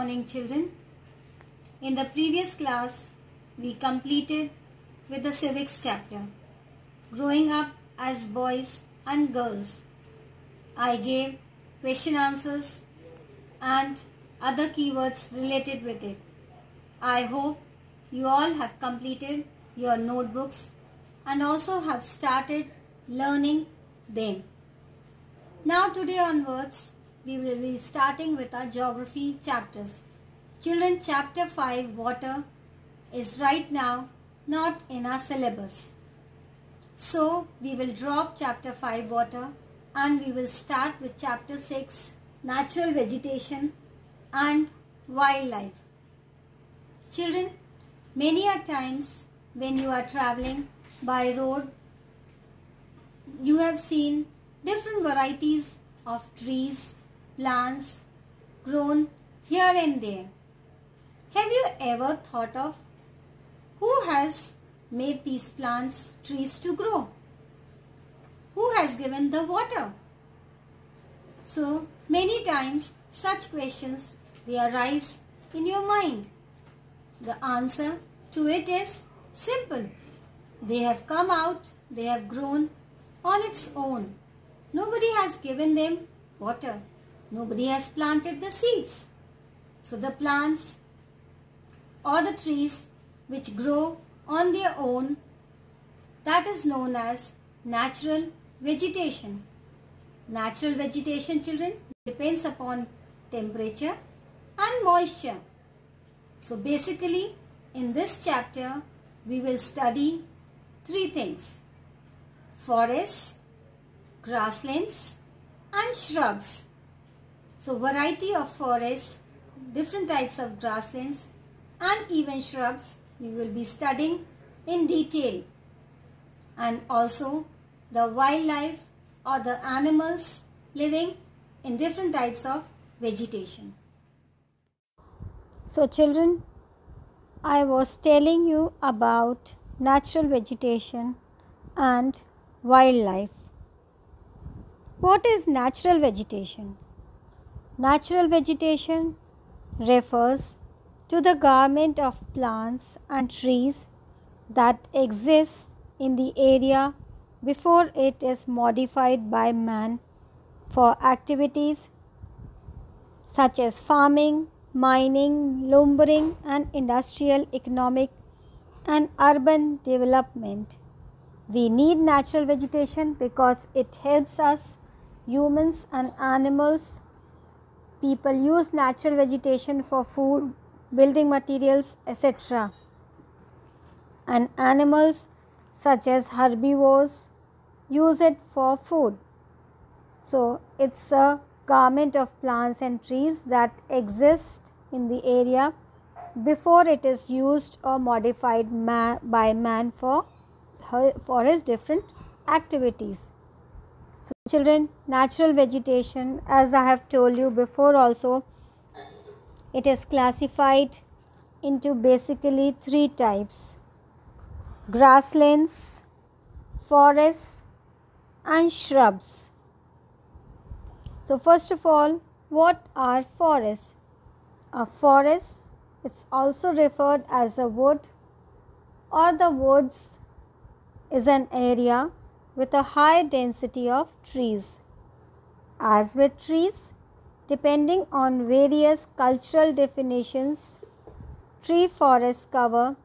morning, children. In the previous class, we completed with the civics chapter, growing up as boys and girls. I gave question answers and other keywords related with it. I hope you all have completed your notebooks and also have started learning them. Now today onwards, we will be starting with our geography chapters. Children, chapter 5, water, is right now not in our syllabus. So we will drop chapter 5, water, and we will start with chapter 6, natural vegetation and wildlife. Children, many a times when you are traveling by road, you have seen different varieties of trees, plants grown here and there. Have you ever thought of who has made these plants, trees to grow? Who has given the water? So many times such questions, they arise in your mind. The answer to it is simple. They have come out, they have grown on its own. Nobody has given them water. Nobody has planted the seeds. So the plants or the trees which grow on their own, that is known as natural vegetation. Natural vegetation, children, depends upon temperature and moisture. So basically, in this chapter, we will study three things: forests, grasslands and shrubs. So variety of forests, different types of grasslands and even shrubs we will be studying in detail, and also the wildlife or the animals living in different types of vegetation. So children, I was telling you about natural vegetation and wildlife. What is natural vegetation? Natural vegetation refers to the garment of plants and trees that exists in the area before it is modified by man for activities such as farming, mining, lumbering and industrial, economic and urban development. We need natural vegetation because it helps us, humans and animals. People use natural vegetation for food, building materials, etc. And animals such as herbivores use it for food. So it's a garment of plants and trees that exist in the area before it is used or modified by man for his different activities. So children, natural vegetation, as I have told you before also, it is classified into basically three types: grasslands, forests and shrubs. So first of all, what are forests? A forest, it's also referred as a wood or the woods, is an area with a high density of trees. As with trees, depending on various cultural definitions, tree forests cover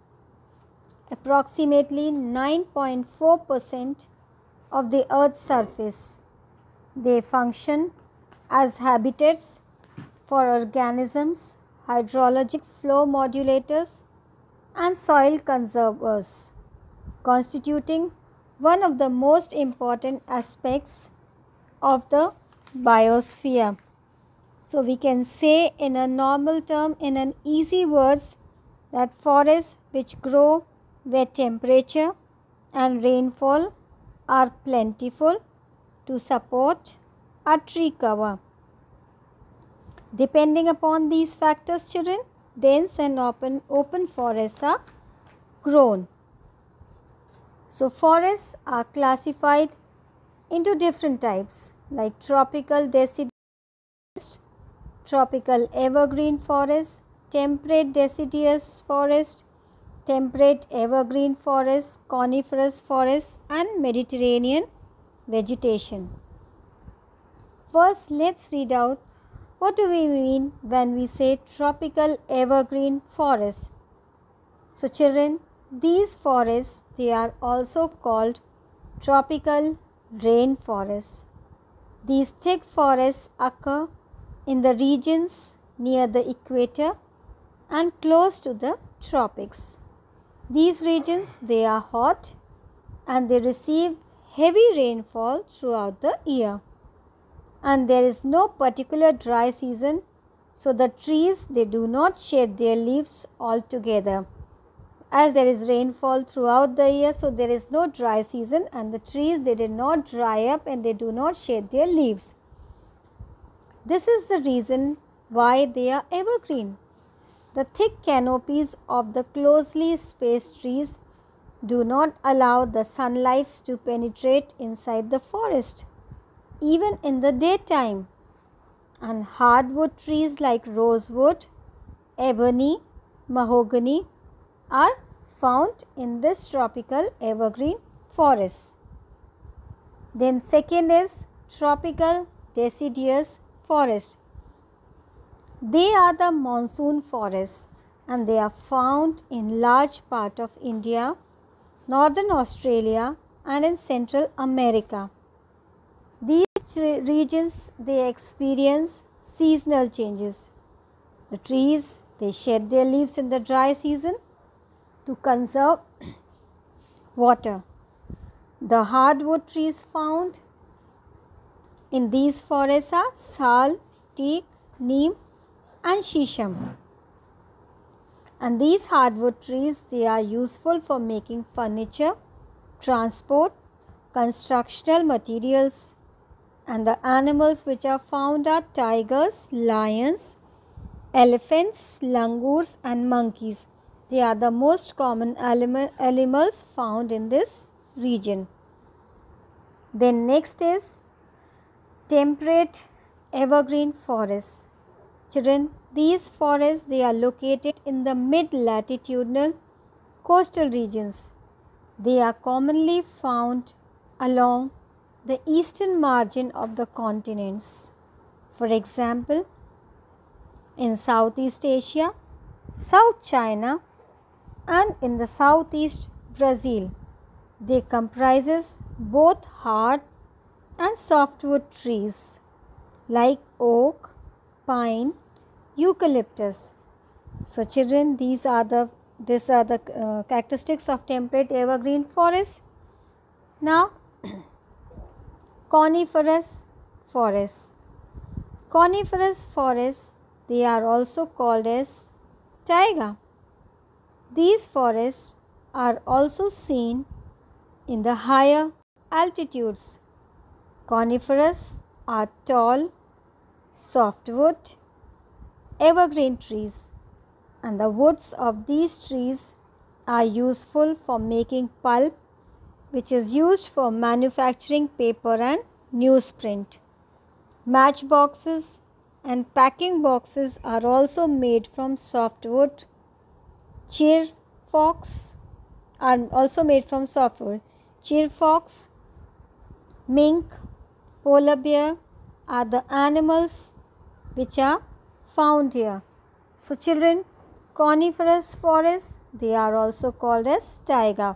approximately 9.4% of the earth's surface. They function as habitats for organisms, hydrologic flow modulators and soil conservers, constituting one of the most important aspects of the biosphere. So we can say in a normal term, in an easy words, that forests which grow where temperature and rainfall are plentiful to support a tree cover. Depending upon these factors, children, dense and open forests are grown. So forests are classified into different types like tropical deciduous, tropical evergreen forest, temperate deciduous forest, temperate evergreen forest, coniferous forest and Mediterranean vegetation. First, let's read out what do we mean when we say tropical evergreen forest. So children, these forests, they are also called tropical rainforests. These thick forests occur in the regions near the equator and close to the tropics. These regions, they are hot and they receive heavy rainfall throughout the year. And there is no particular dry season, so the trees, they do not shed their leaves altogether. As there is rainfall throughout the year, so there is no dry season and the trees, they did not dry up and they do not shed their leaves. This is the reason why they are evergreen. The thick canopies of the closely spaced trees do not allow the sunlight to penetrate inside the forest, even in the daytime. And hardwood trees like rosewood, ebony, mahogany are found in this tropical evergreen forest. Then second is tropical deciduous forest. They are the monsoon forests and they are found in large part of India, northern Australia and in Central America. These regions, they experience seasonal changes. The trees, they shed their leaves in the dry season to conserve water. The hardwood trees found in these forests are sal, teak, neem and shisham. And these hardwood trees, they are useful for making furniture, transport, constructional materials. And the animals which are found are tigers, lions, elephants, langurs and monkeys. They are the most common animals found in this region. Then next is temperate evergreen forests. Children, these forests, they are located in the mid-latitudinal coastal regions. They are commonly found along the eastern margin of the continents. For example, in Southeast Asia, South China and in the Southeast Brazil. They comprises both hard and softwood trees like oak, pine, eucalyptus. So children, these are the characteristics of temperate evergreen forest. Now coniferous forests. Coniferous forests, they are also called as taiga. These forests are also seen in the higher altitudes. Coniferous are tall, softwood, evergreen trees, and the woods of these trees are useful for making pulp, which is used for manufacturing paper and newsprint. Matchboxes and packing boxes are also made from softwood. Cheer fox are also made from softwood. Cheer fox, mink, polar bear are the animals which are found here. So children, coniferous forests, they are also called as taiga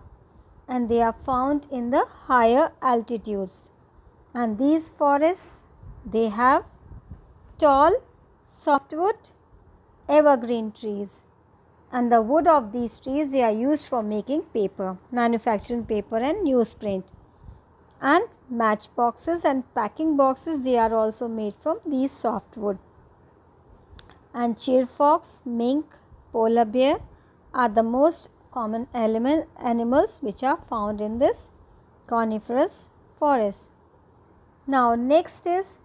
and they are found in the higher altitudes. And these forests, they have tall softwood evergreen trees, and the wood of these trees, they are used for making paper, manufacturing paper and newsprint. And matchboxes and packing boxes, they are also made from these softwood. And cheer fox, mink, polar bear are the most common animals which are found in this coniferous forest. Now next is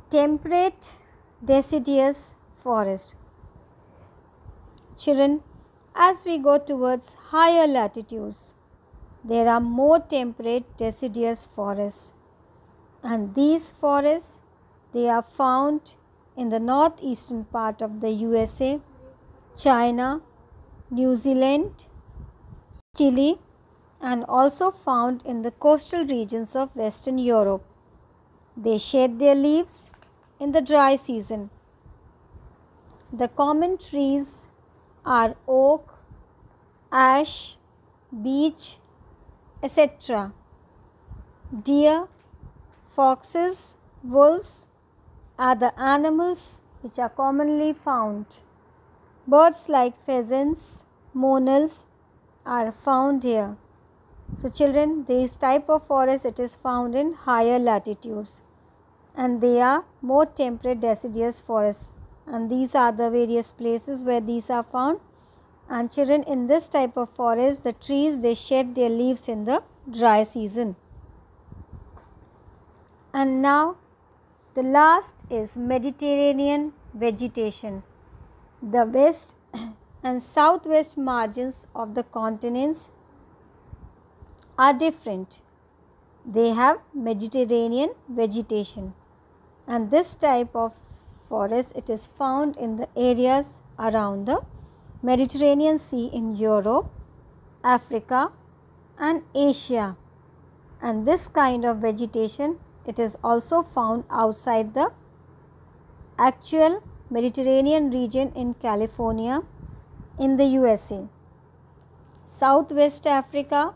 temperate deciduous forest. Children, as we go towards higher latitudes, there are more temperate deciduous forests, and these forests, they are found in the northeastern part of the USA, China, New Zealand, Chile, and also found in the coastal regions of Western Europe. They shed their leaves in the dry season. The common trees are oak, ash, beech, etc. Deer, foxes, wolves are the animals which are commonly found. Birds like pheasants, monals are found here. So children, this type of forest it is found in higher latitudes and they are more temperate deciduous forests, and these are the various places where these are found. And children, in this type of forest the trees they shed their leaves in the dry season. And now the last is Mediterranean vegetation. The west and southwest margins of the continents are different. They have Mediterranean vegetation, and this type of forest it is found in the areas around the Mediterranean Sea in Europe, Africa and Asia. And this kind of vegetation it is also found outside the actual Mediterranean region in California in the USA, Southwest Africa,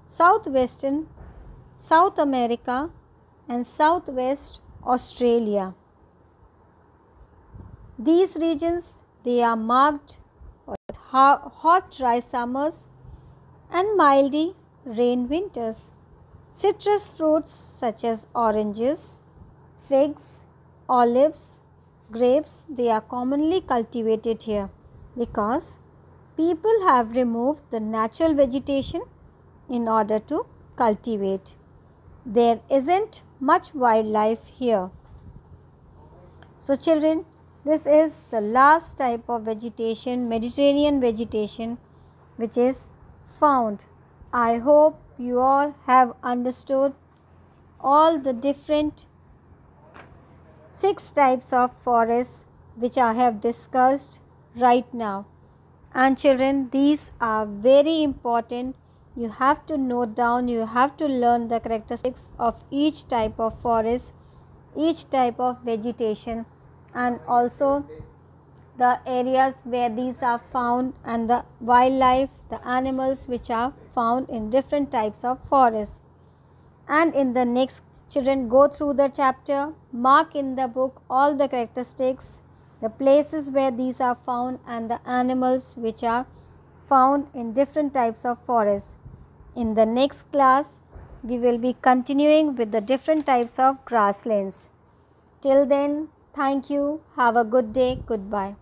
Southwestern South America and Southwest Australia. These regions they are marked with hot dry summers and mildy rain winters. Citrus fruits such as oranges, figs, olives, grapes they are commonly cultivated here because people have removed the natural vegetation in order to cultivate. There isn't much wildlife here. So children, this is the last type of vegetation, Mediterranean vegetation, which is found. I hope you all have understood all the different 6 types of forests which I have discussed right now. And children, these are very important. You have to note down, you have to learn the characteristics of each type of forest, each type of vegetation, and also the areas where these are found and the wildlife, the animals which are found in different types of forests. And in the next, children, go through the chapter, mark in the book all the characteristics, the places where these are found and the animals which are found in different types of forests. In the next class, we will be continuing with the different types of grasslands. Till then, thank you. Have a good day. Goodbye.